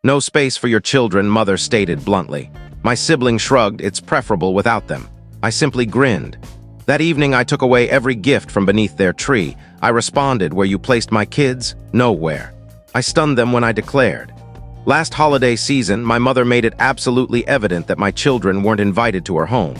"No space for your children," Mother stated bluntly. My sibling shrugged. "It's preferable without them." I simply grinned. That evening, I took away every gift from beneath their tree. I responded, "Where you placed my kids? Nowhere." I stunned them when I declared. Last holiday season, my mother made it absolutely evident that my children weren't invited to her home.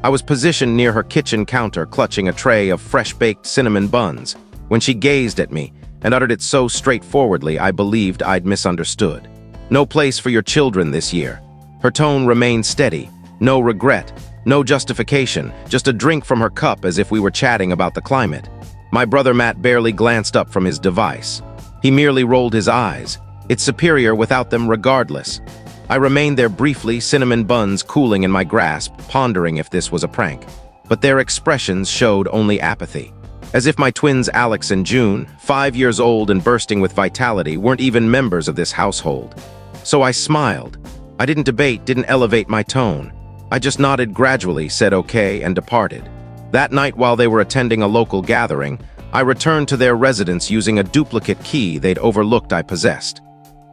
I was positioned near her kitchen counter, clutching a tray of fresh-baked cinnamon buns, when she gazed at me and uttered it so straightforwardly I believed I'd misunderstood. "No place for your children this year." Her tone remained steady. No regret, no justification, just a drink from her cup as if we were chatting about the climate. My brother Matt barely glanced up from his device. He merely rolled his eyes. "It's superior without them regardless." I remained there briefly, cinnamon buns cooling in my grasp, pondering if this was a prank. But their expressions showed only apathy. As if my twins Alex and June, 5 years old and bursting with vitality, weren't even members of this household. So I smiled. I didn't debate, didn't elevate my tone. I just nodded gradually, said okay, and departed. That night, while they were attending a local gathering, I returned to their residence using a duplicate key they'd overlooked I possessed.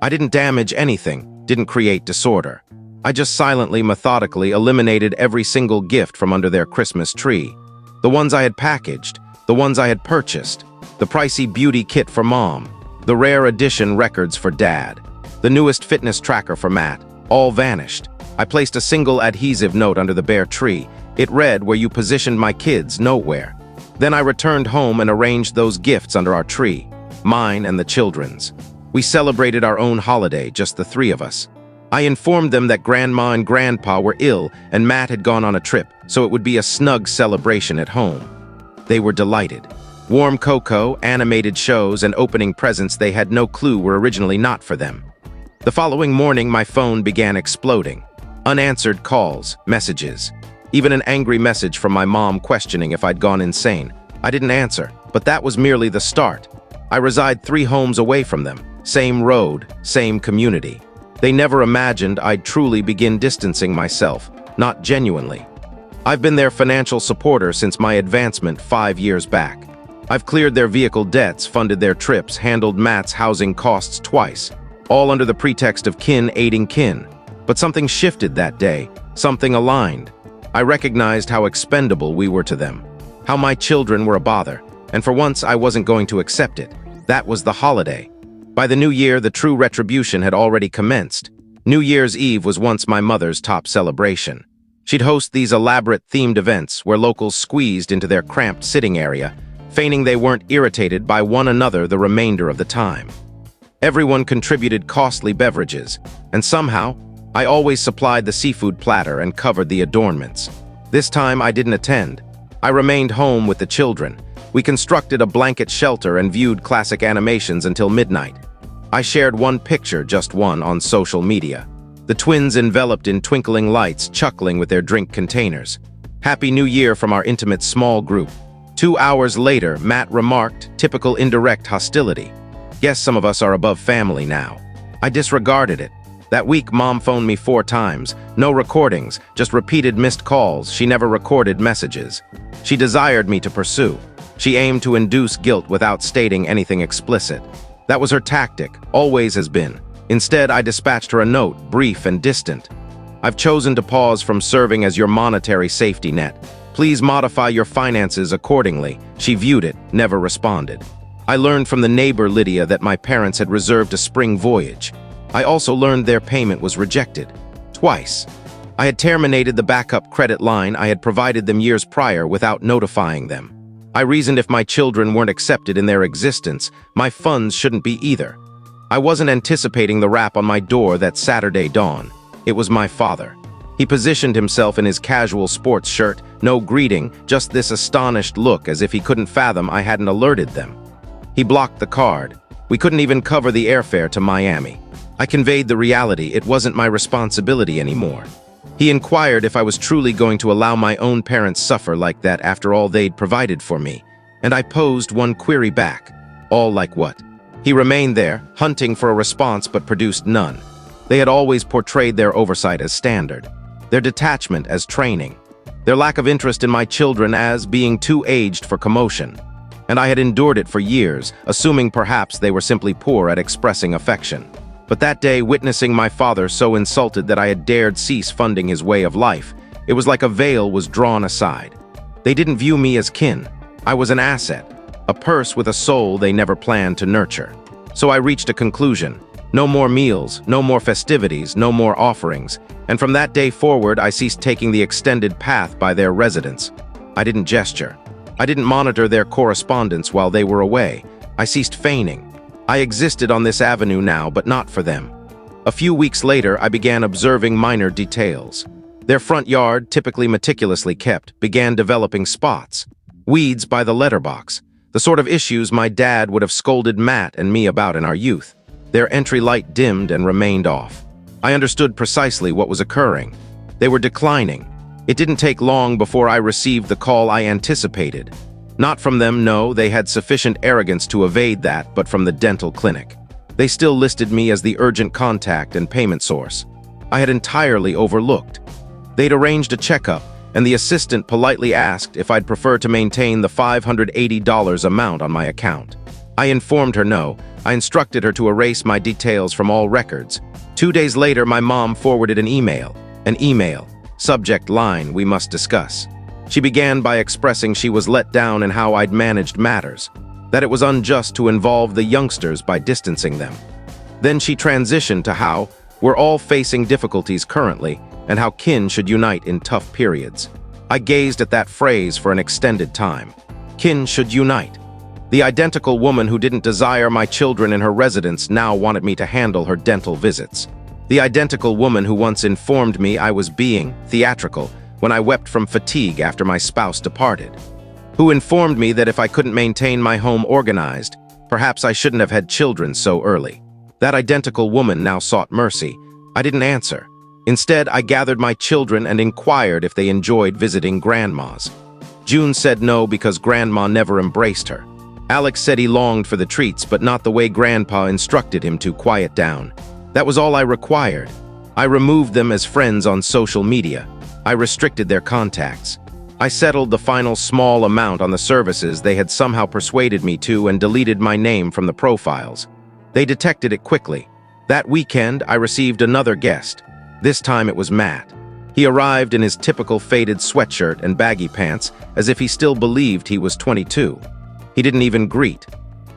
I didn't damage anything, didn't create disorder. I just silently, methodically eliminated every single gift from under their Christmas tree. The ones I had packaged, the ones I had purchased, the pricey beauty kit for Mom, the rare edition records for Dad, the newest fitness tracker for Matt, all vanished. I placed a single adhesive note under the bare tree. It read, "Where you positioned my kids, nowhere." Then I returned home and arranged those gifts under our tree, mine and the children's. We celebrated our own holiday, just the three of us. I informed them that Grandma and Grandpa were ill and Matt had gone on a trip, so it would be a snug celebration at home. They were delighted. Warm cocoa, animated shows, and opening presents they had no clue were originally not for them. The following morning, my phone began exploding. Unanswered calls, messages, even an angry message from my mom questioning if I'd gone insane. I didn't answer, but that was merely the start. I reside 3 homes away from them, same road, same community. They never imagined I'd truly begin distancing myself, not genuinely. I've been their financial supporter since my advancement 5 years back. I've cleared their vehicle debts, funded their trips, handled Matt's housing costs twice, all under the pretext of kin aiding kin. But something shifted that day, something aligned. I recognized how expendable we were to them, how my children were a bother, and for once I wasn't going to accept it. That was the holiday. By the new year, the true retribution had already commenced. New Year's Eve was once my mother's top celebration. She'd host these elaborate themed events where locals squeezed into their cramped sitting area, feigning they weren't irritated by one another the remainder of the time. Everyone contributed costly beverages, and somehow, I always supplied the seafood platter and covered the adornments. This time, I didn't attend. I remained home with the children. We constructed a blanket shelter and viewed classic animations until midnight. I shared one picture, just one, on social media. The twins enveloped in twinkling lights, chuckling with their drink containers. "Happy New Year" from our intimate small group. 2 hours later, Matt remarked, typical indirect hostility. "Guess some of us are above family now." I disregarded it. That week, Mom phoned me 4 times. No recordings, just repeated missed calls. She never recorded messages. She desired me to pursue. She aimed to induce guilt without stating anything explicit. That was her tactic, always has been. Instead, I dispatched her a note, brief and distant. "I've chosen to pause from serving as your monetary safety net. Please modify your finances accordingly." She viewed it, never responded. I learned from the neighbor Lydia that my parents had reserved a spring voyage. I also learned their payment was rejected. Twice. I had terminated the backup credit line I had provided them years prior without notifying them. I reasoned if my children weren't accepted in their existence, my funds shouldn't be either. I wasn't anticipating the rap on my door that Saturday dawn. It was my father. He positioned himself in his casual sports shirt, no greeting, just this astonished look as if he couldn't fathom I hadn't alerted them. He blocked the card. We couldn't even cover the airfare to Miami. I conveyed the reality it wasn't my responsibility anymore. He inquired if I was truly going to allow my own parents suffer like that after all they'd provided for me, and I posed one query back. All like what? He remained there, hunting for a response but produced none. They had always portrayed their oversight as standard, their detachment as training, their lack of interest in my children as being too aged for commotion. And I had endured it for years, assuming perhaps they were simply poor at expressing affection. But that day, witnessing my father so insulted that I had dared cease funding his way of life, it was like a veil was drawn aside. They didn't view me as kin. I was an asset, a purse with a soul they never planned to nurture. So I reached a conclusion. No more meals, no more festivities, no more offerings. And from that day forward, I ceased taking the extended path by their residence. I didn't gesture. I didn't monitor their correspondence while they were away. I ceased feigning. I existed on this avenue now, but not for them. A few weeks later, I began observing minor details. Their front yard, typically meticulously kept, began developing spots. Weeds by the letterbox. The sort of issues my dad would have scolded Matt and me about in our youth. Their entry light dimmed and remained off. I understood precisely what was occurring. They were declining. It didn't take long before I received the call I anticipated. Not from them, no, they had sufficient arrogance to evade that, but from the dental clinic. They still listed me as the urgent contact and payment source. I had entirely overlooked. They'd arranged a checkup, and the assistant politely asked if I'd prefer to maintain the $580 amount on my account. I informed her no. I instructed her to erase my details from all records. 2 days later, my mom forwarded an email. Subject line, "We must discuss." She began by expressing she was let down in how I'd managed matters, that it was unjust to involve the youngsters by distancing them. Then she transitioned to how we're all facing difficulties currently and how kin should unite in tough periods. I gazed at that phrase for an extended time. Kin should unite. The identical woman who didn't desire my children in her residence now wanted me to handle her dental visits. The identical woman who once informed me I was being theatrical when I wept from fatigue after my spouse departed. Who informed me that if I couldn't maintain my home organized, perhaps I shouldn't have had children so early. That identical woman now sought mercy. I didn't answer. Instead, I gathered my children and inquired if they enjoyed visiting grandma's. June said no because grandma never embraced her. Alex said he longed for the treats, but not the way Grandpa instructed him to quiet down. That was all I required. I removed them as friends on social media. I restricted their contacts. I settled the final small amount on the services they had somehow persuaded me to and deleted my name from the profiles. They detected it quickly. That weekend, I received another guest. This time it was Matt. He arrived in his typical faded sweatshirt and baggy pants, as if he still believed he was 22. He didn't even greet.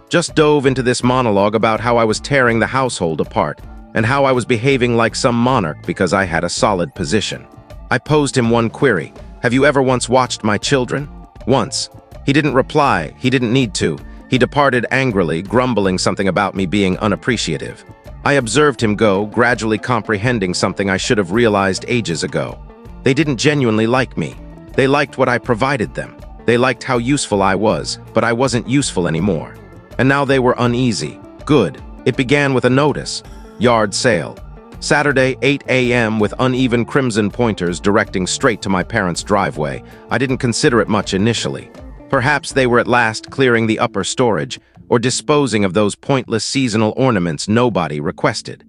Just dove into this monologue about how I was tearing the household apart and how I was behaving like some monarch because I had a solid position. I posed him one query. Have you ever once watched my children? Once. He didn't reply. He didn't need to. He departed angrily, grumbling something about me being unappreciative. I observed him go, gradually comprehending something I should have realized ages ago. They didn't genuinely like me. They liked what I provided them. They liked how useful I was, but I wasn't useful anymore. And now they were uneasy. Good. It began with a notice. Yard sale. Saturday, 8 a.m. with uneven crimson pointers directing straight to my parents' driveway. I didn't consider it much initially. Perhaps they were at last clearing the upper storage or disposing of those pointless seasonal ornaments nobody requested.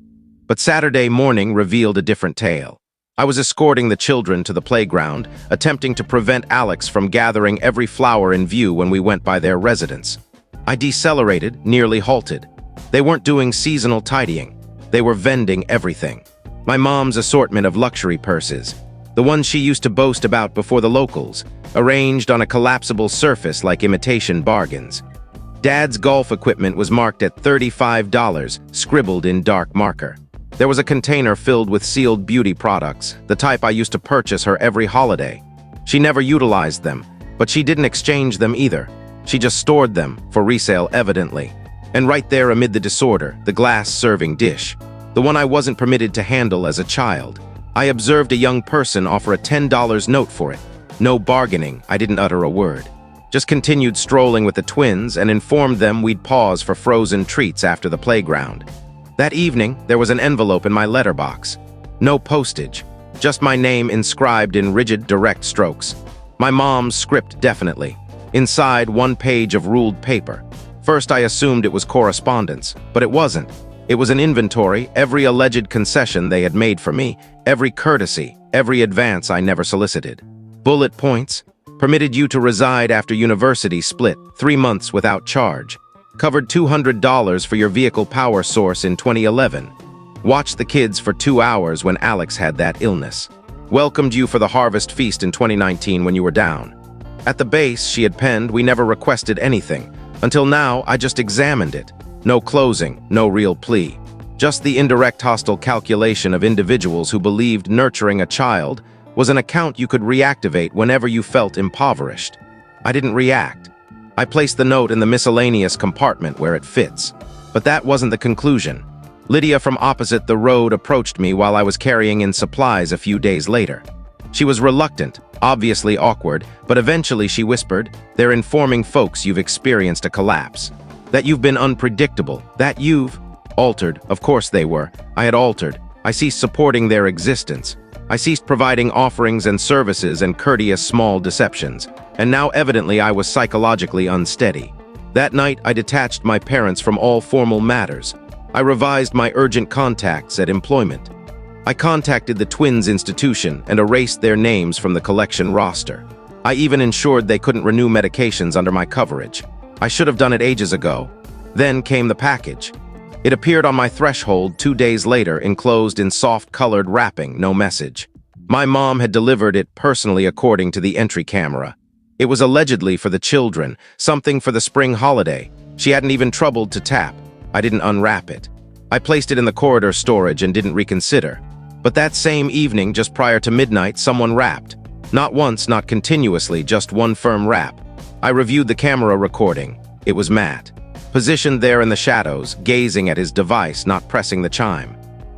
But Saturday morning revealed a different tale. I was escorting the children to the playground, attempting to prevent Alex from gathering every flower in view when we went by their residence. I decelerated, nearly halted. They weren't doing seasonal tidying. They were vending everything. My mom's assortment of luxury purses, the ones she used to boast about before the locals, arranged on a collapsible surface like imitation bargains. Dad's golf equipment was marked at $35, scribbled in dark marker. There was a container filled with sealed beauty products, the type I used to purchase her every holiday. She never utilized them, but she didn't exchange them either. She just stored them, for resale evidently. And right there amid the disorder, the glass serving dish, the one I wasn't permitted to handle as a child. I observed a young person offer a $10 note for it. No bargaining, I didn't utter a word. Just continued strolling with the twins and informed them we'd pause for frozen treats after the playground. That evening, there was an envelope in my letterbox. No postage, just my name inscribed in rigid, direct strokes. My mom's script definitely. Inside, one page of ruled paper. First, I assumed it was correspondence, but it wasn't. It was an inventory, every alleged concession they had made for me, every courtesy, every advance I never solicited. Bullet points. Permitted you to reside after university split, 3 months without charge. Covered $200 for your vehicle power source in 2011. Watched the kids for 2 hours when Alex had that illness. Welcomed you for the harvest feast in 2019 when you were down. At the base, she had penned, we never requested anything. Until now, I just examined it. No closing, no real plea. Just the indirect hostile calculation of individuals who believed nurturing a child was an account you could reactivate whenever you felt impoverished. I didn't react. I placed the note in the miscellaneous compartment where it fits. But that wasn't the conclusion. Lydia from opposite the road approached me while I was carrying in supplies a few days later. She was reluctant, obviously awkward, but eventually she whispered, "They're informing folks you've experienced a collapse. That you've been unpredictable, that you've altered." Of course they were. I had altered. I ceased supporting their existence. I ceased providing offerings and services and courteous small deceptions. And now evidently I was psychologically unsteady. That night I detached my parents from all formal matters. I revised my urgent contacts at employment. I contacted the twins' institution and erased their names from the collection roster. I even ensured they couldn't renew medications under my coverage. I should have done it ages ago. Then came the package. It appeared on my threshold 2 days later, enclosed in soft-colored wrapping, no message. My mom had delivered it personally according to the entry camera. It was allegedly for the children, something for the spring holiday. She hadn't even troubled to tap. I didn't unwrap it. I placed it in the corridor storage and didn't reconsider. But that same evening, just prior to midnight, someone rapped. Not once, not continuously, just one firm rap. I reviewed the camera recording. It was Matt, positioned there in the shadows, gazing at his device, not pressing the chime.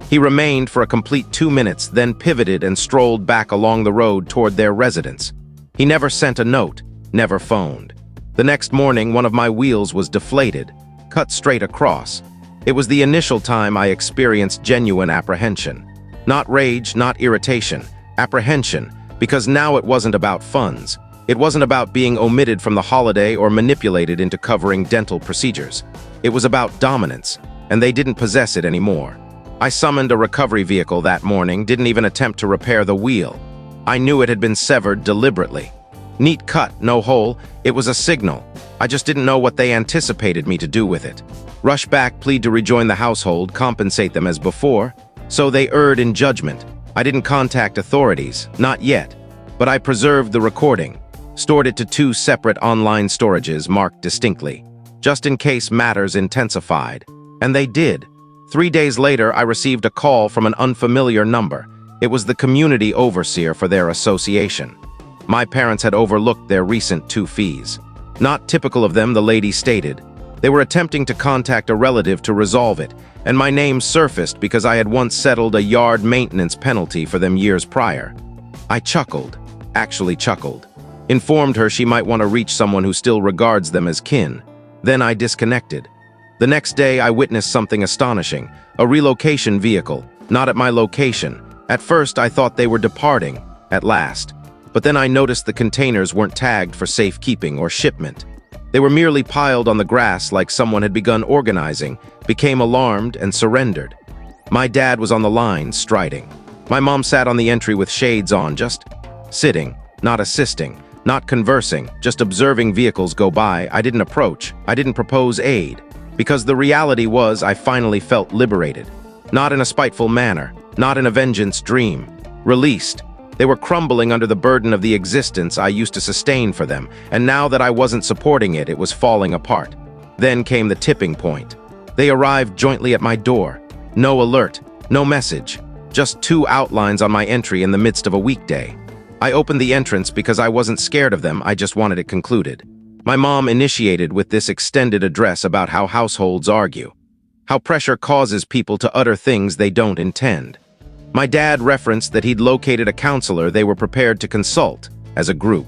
He remained for a complete 2 minutes, then pivoted and strolled back along the road toward their residence. He never sent a note, never phoned. The next morning, one of my wheels was deflated, cut straight across. It was the initial time I experienced genuine apprehension. Not rage, not irritation, apprehension, because now it wasn't about funds. It wasn't about being omitted from the holiday or manipulated into covering dental procedures. It was about dominance, and they didn't possess it anymore. I summoned a recovery vehicle that morning, didn't even attempt to repair the wheel. I knew it had been severed deliberately. Neat cut, no hole, it was a signal. I just didn't know what they anticipated me to do with it. Rush back, plead to rejoin the household, compensate them as before. So they erred in judgment. I didn't contact authorities, not yet. But I preserved the recording, stored it to 2 separate online storages marked distinctly, just in case matters intensified. And they did. 3 days later, I received a call from an unfamiliar number. It was the community overseer for their association. My parents had overlooked their recent 2 fees. Not typical of them, the lady stated. They were attempting to contact a relative to resolve it, and my name surfaced because I had once settled a yard maintenance penalty for them years prior. I chuckled, actually chuckled. Informed her she might want to reach someone who still regards them as kin. Then I disconnected. The next day I witnessed something astonishing, a relocation vehicle, not at my location. At first I thought they were departing, at last. But then I noticed the containers weren't tagged for safekeeping or shipment. They were merely piled on the grass like someone had begun organizing, became alarmed, and surrendered. My dad was on the line, striding. My mom sat on the entry with shades on, just sitting, not assisting, not conversing, just observing vehicles go by. I didn't approach. I didn't propose aid. Because the reality was I finally felt liberated. Not in a spiteful manner, not in a vengeance dream. Released. They were crumbling under the burden of the existence I used to sustain for them, and now that I wasn't supporting it, it was falling apart. Then came the tipping point. They arrived jointly at my door. No alert, no message, just 2 outlines on my entry in the midst of a weekday. I opened the entrance because I wasn't scared of them, I just wanted it concluded. My mom initiated with this extended address about how households argue, how pressure causes people to utter things they don't intend. My dad referenced that he'd located a counselor they were prepared to consult, as a group.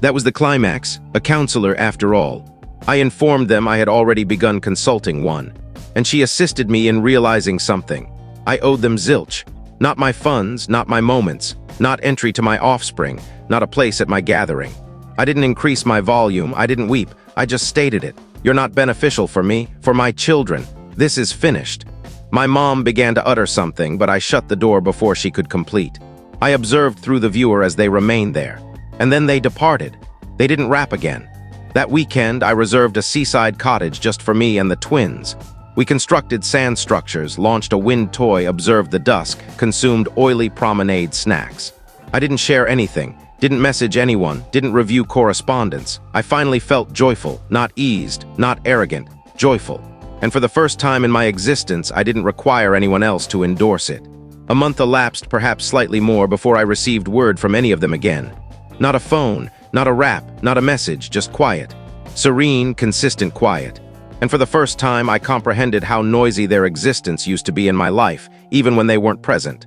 That was the climax, a counselor after all. I informed them I had already begun consulting one, and she assisted me in realizing something. I owed them zilch. Not my funds, not my moments, not entry to my offspring, not a place at my gathering. I didn't increase my volume, I didn't weep, I just stated it. You're not beneficial for me, for my children. This is finished. My mom began to utter something, but I shut the door before she could complete. I observed through the viewer as they remained there. And then they departed. They didn't rap again. That weekend, I reserved a seaside cottage just for me and the twins. We constructed sand structures, launched a wind toy, observed the dusk, consumed oily promenade snacks. I didn't share anything, didn't message anyone, didn't review correspondence. I finally felt joyful, not eased, not arrogant, joyful. And for the first time in my existence, I didn't require anyone else to endorse it. A month elapsed, perhaps slightly more, before I received word from any of them again. Not a phone, not a rap, not a message, just quiet. Serene, consistent quiet. And for the first time, I comprehended how noisy their existence used to be in my life, even when they weren't present.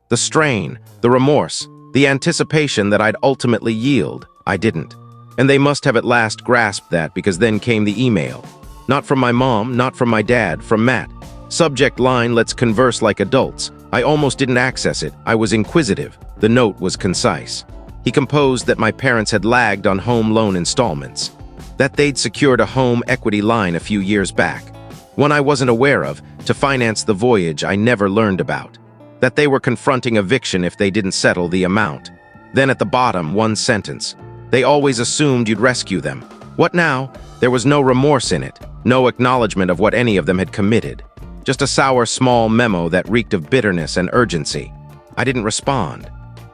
The strain, the remorse, the anticipation that I'd ultimately yield, I didn't. And they must have at last grasped that, because then came the email. Not from my mom, not from my dad, from Matt. Subject line, "Let's converse like adults." I almost didn't access it. I was inquisitive. The note was concise. He composed that my parents had lagged on home loan installments, that they'd secured a home equity line a few years back, one I wasn't aware of, to finance the voyage I never learned about, that they were confronting eviction if they didn't settle the amount. Then at the bottom, one sentence. They always assumed you'd rescue them. What now? There was no remorse in it, no acknowledgement of what any of them had committed. Just a sour small memo that reeked of bitterness and urgency. I didn't respond.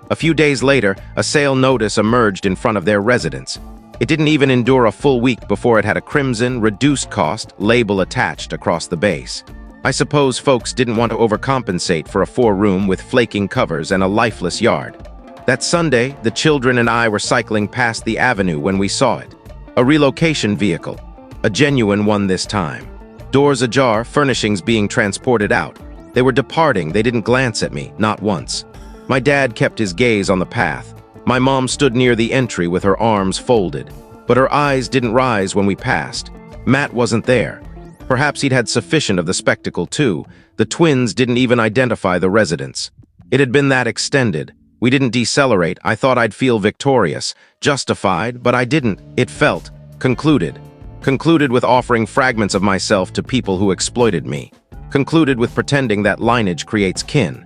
A few days later, a sale notice emerged in front of their residence. It didn't even endure a full week before it had a crimson, reduced cost label attached across the base. I suppose folks didn't want to overcompensate for a 4-room with flaking covers and a lifeless yard. That Sunday, the children and I were cycling past the avenue when we saw it. A relocation vehicle. A genuine one this time. Doors ajar, furnishings being transported out. They were departing. They didn't glance at me, not once. My dad kept his gaze on the path. My mom stood near the entry with her arms folded, but her eyes didn't rise when we passed. Matt wasn't there. Perhaps he'd had sufficient of the spectacle too. The twins didn't even identify the residents. It had been that extended. We didn't decelerate. I thought I'd feel victorious, justified, but I didn't. It felt concluded. Concluded with offering fragments of myself to people who exploited me. Concluded with pretending that lineage creates kin.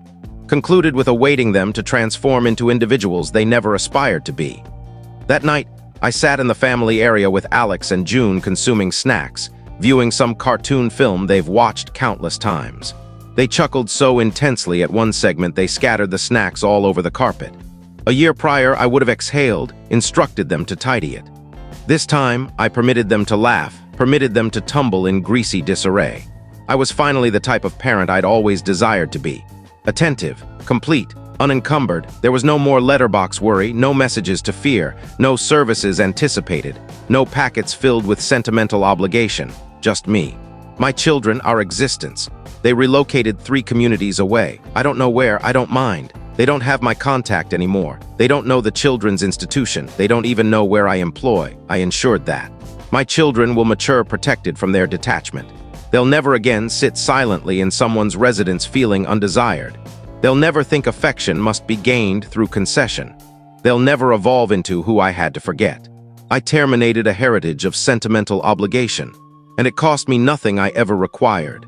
Concluded with awaiting them to transform into individuals they never aspired to be. That night, I sat in the family area with Alex and June consuming snacks, viewing some cartoon film they've watched countless times. They chuckled so intensely at one segment they scattered the snacks all over the carpet. A year prior, I would have exhaled, instructed them to tidy it. This time, I permitted them to laugh, permitted them to tumble in greasy disarray. I was finally the type of parent I'd always desired to be. Attentive, complete, unencumbered. There was no more letterbox worry, no messages to fear, no services anticipated, no packets filled with sentimental obligation, just me. My children, our existence. They relocated 3 communities away. I don't know where, I don't mind. They don't have my contact anymore. They don't know the children's institution. They don't even know where I employ. I ensured that. My children will mature protected from their detachment. They'll never again sit silently in someone's residence feeling undesired. They'll never think affection must be gained through concession. They'll never evolve into who I had to forget. I terminated a heritage of sentimental obligation, and it cost me nothing I ever required.